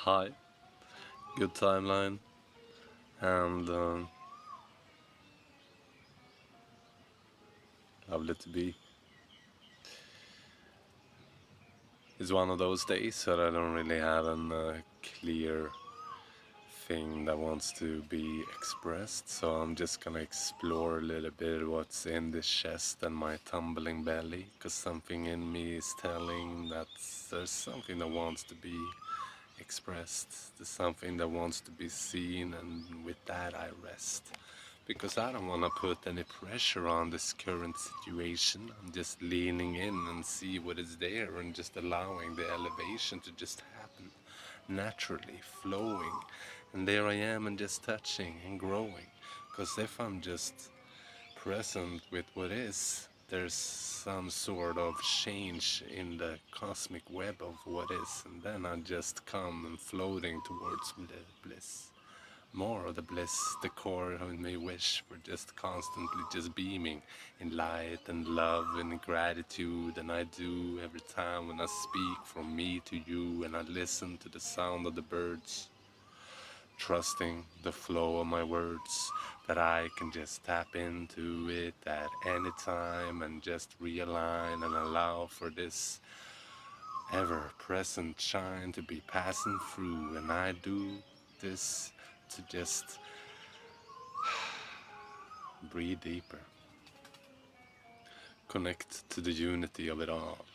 Hi, good timeline, and lovely to be. It's one of those days that I don't really have a clear thing that wants to be expressed, so I'm just gonna explore a little bit what's in this chest and my tumbling belly, because something in me is telling that there's something that wants to be expressed, there's something that wants to be seen, and with that I rest. Because I don't want to put any pressure on this current situation. I'm just leaning in and see what is there and just allowing the elevation to just happen naturally, flowing. And there I am and just touching and growing. Because if I'm just present with what is, there's some sort of change in the cosmic web of what is, and then I just come and floating towards bliss. More of the bliss the core of me wish for, just constantly just beaming in light and love and gratitude. And I do every time when I speak from me to you, and I listen to the sound of the birds, trusting the flow of my words, that I can just tap into it at any time and just realign and allow for this ever present shine to be passing through. And I do this to just breathe deeper, connect to the unity of it all.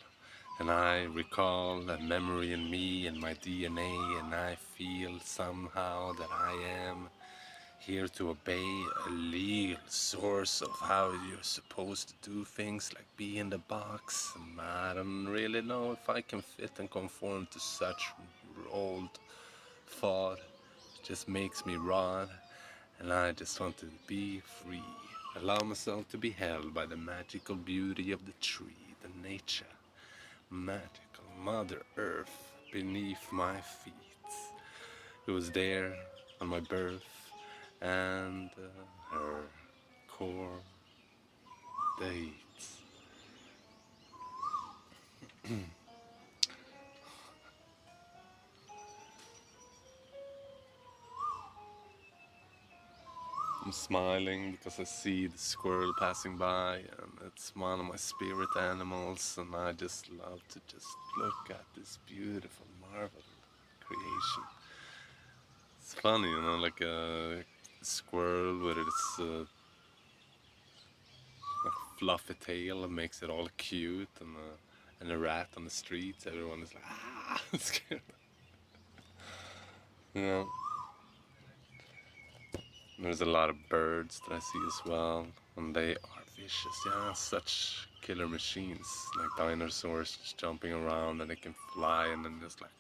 And I recall a memory in me and my DNA, and I feel somehow that I am here to obey a legal source of how you're supposed to do things, like be in the box. And I don't really know if I can fit and conform to such old thought. It just makes me rot, and I just want to be free. Allow myself to be held by the magical beauty of the tree, the nature, magical Mother Earth beneath my feet. It was there on my birth, and her core dates. I'm smiling because I see the squirrel passing by, and it's one of my spirit animals, and I just love to just look at this beautiful marvel creation. It's funny, like a squirrel with its fluffy tail makes it all cute, and a rat on the streets, everyone is like, ah, scared. You know, there's a lot of birds that I see as well, and they are vicious. Yeah, such killer machines, like dinosaurs just jumping around, and they can fly, and then just like,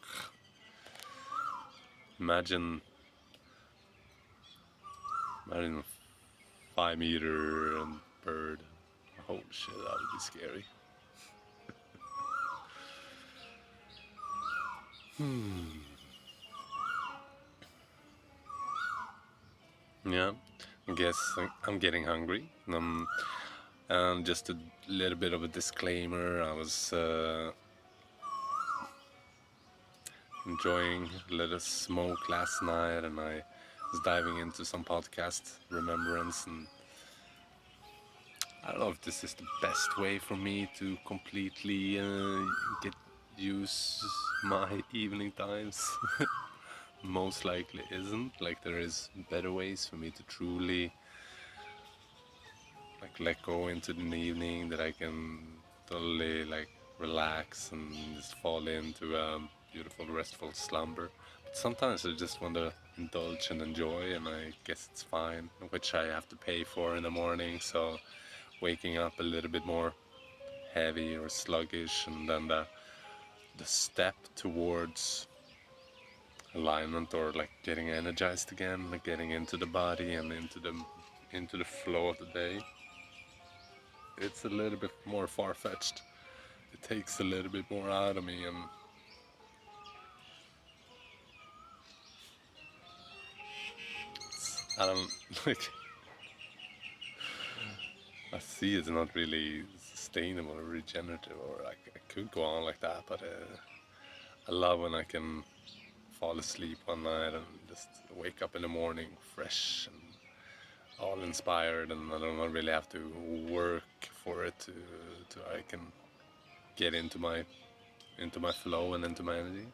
imagine, imagine a 5 meter bird. Holy shit, that would be scary. Yeah, I guess I'm getting hungry. And just a little bit of a disclaimer, I was enjoying a little smoke last night, and I was diving into some podcast remembrance, and I don't know if this is the best way for me to completely get use my evening times. Most likely isn't. Like, there is better ways for me to truly like let go into the evening, that I can totally like relax and just fall into a beautiful restful slumber. But sometimes I just want to indulge and enjoy, and I guess it's fine, which I have to pay for in the morning. So waking up a little bit more heavy or sluggish, and then the step towards alignment, or like getting energized again, like getting into the body and into the flow of the day, it's a little bit more far-fetched. It takes a little bit more out of me, and I don't like. I see it's not really sustainable or regenerative, or like I could go on like that, but I love when I can fall asleep one night and just wake up in the morning fresh and all inspired, and I don't really have to work for it to I can get into my flow and into my energy,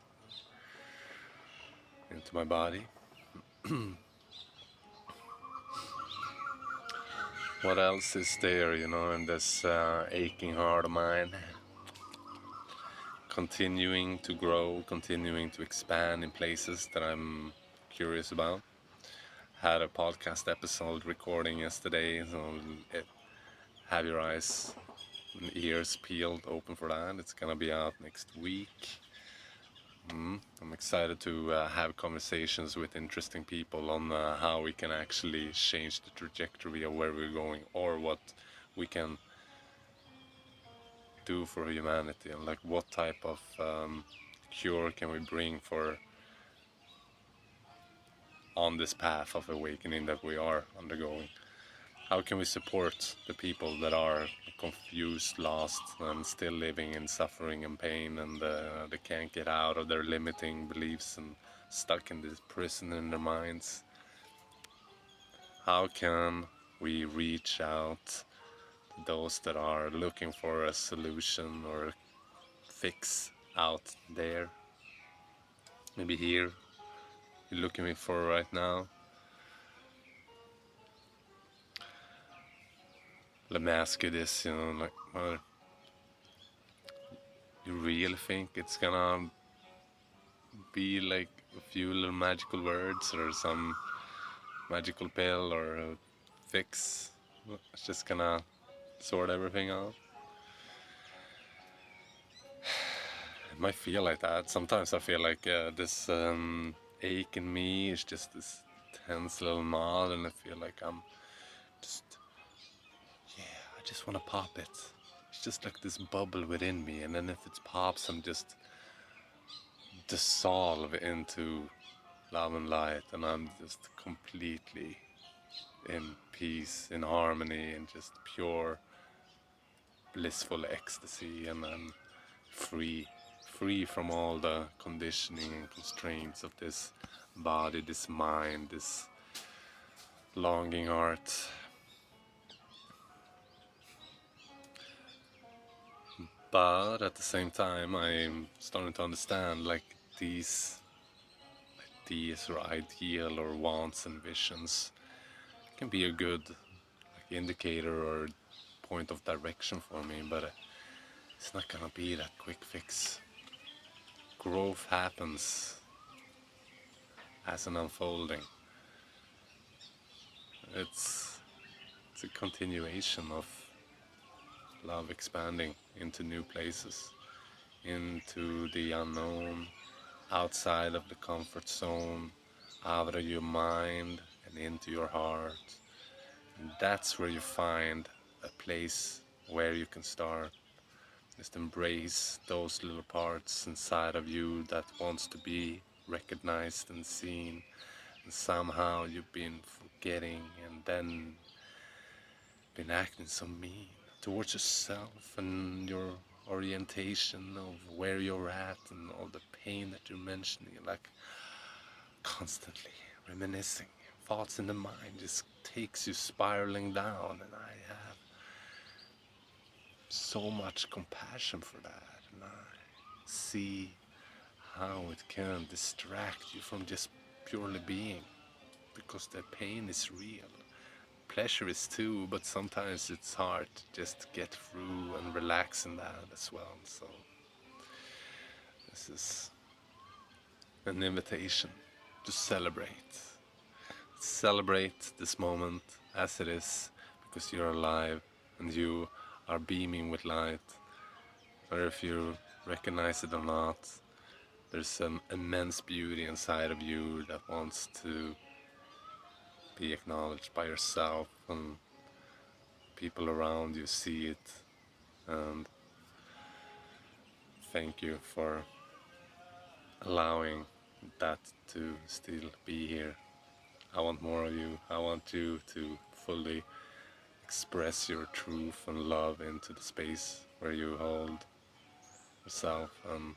into my body. What else is there, in this aching heart of mine? Continuing to grow, continuing to expand in places that I'm curious about. Had a podcast episode recording yesterday, so have your eyes and ears peeled open for that. It's gonna be out next week. I'm excited to have conversations with interesting people on how we can actually change the trajectory of where we're going, or what we can do for humanity, and like what type of cure can we bring for on this path of awakening that we are undergoing. How can we support the people that are confused, lost, and still living in suffering and pain, and they can't get out of their limiting beliefs and stuck in this prison in their minds? How can we reach out to those that are looking for a solution or a fix out there? Maybe here, you're looking for right now. Let me ask you this, like, you really think it's gonna be like a few little magical words or some magical pill or a fix? It's just gonna sort everything out? It might feel like that. Sometimes I feel like this ache in me is just this tense little knot, and I feel like I'm just, yeah, I just want to pop it. It's just like this bubble within me, and then if it pops, I'm just dissolve into love and light, and I'm just completely in peace, in harmony, and just pure blissful ecstasy, and I'm free from all the conditioning and constraints of this body, this mind, this longing heart. But at the same time, I'm starting to understand like these ideas or ideal or wants and visions can be a good like indicator or point of direction for me, but it's not gonna be that quick fix. Growth happens as an unfolding. It's it's a continuation of love expanding into new places, into the unknown, outside of the comfort zone, out of your mind and into your heart. And that's where you find a place where you can start. Just embrace those little parts inside of you that wants to be recognized and seen, and somehow you've been forgetting and then been acting so mean towards yourself and your orientation of where you're at and all the pain that you're mentioning, like constantly reminiscing. Thoughts in the mind just takes you spiraling down, and I have so much compassion for that, and I see how it can distract you from just purely being, because the pain is real. Pleasure is too, but sometimes it's hard to just get through and relax in that as well. So this is an invitation to celebrate. Celebrate this moment as it is, because you're alive and you are beaming with light. Or if you recognize it or not, there's an immense beauty inside of you that wants to be acknowledged by yourself, and people around you see it. And thank you for allowing that to still be here. I want more of you. I want you to fully express your truth and love into the space where you hold yourself, and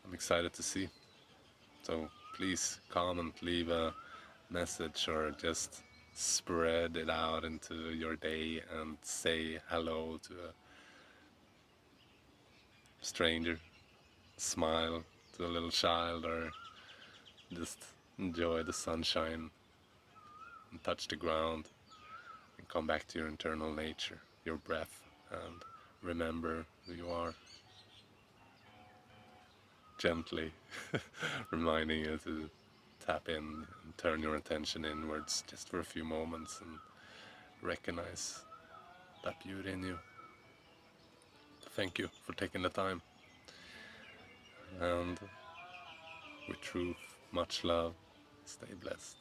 I'm excited to see. So please comment, leave a message, or just spread it out into your day and say hello to a stranger, smile to a little child, or just enjoy the sunshine and touch the ground and come back to your internal nature, your breath, and remember who you are. Gently reminding you to tap in and turn your attention inwards just for a few moments and recognize that beauty in you. Thank you for taking the time, and with truth, much love, stay blessed.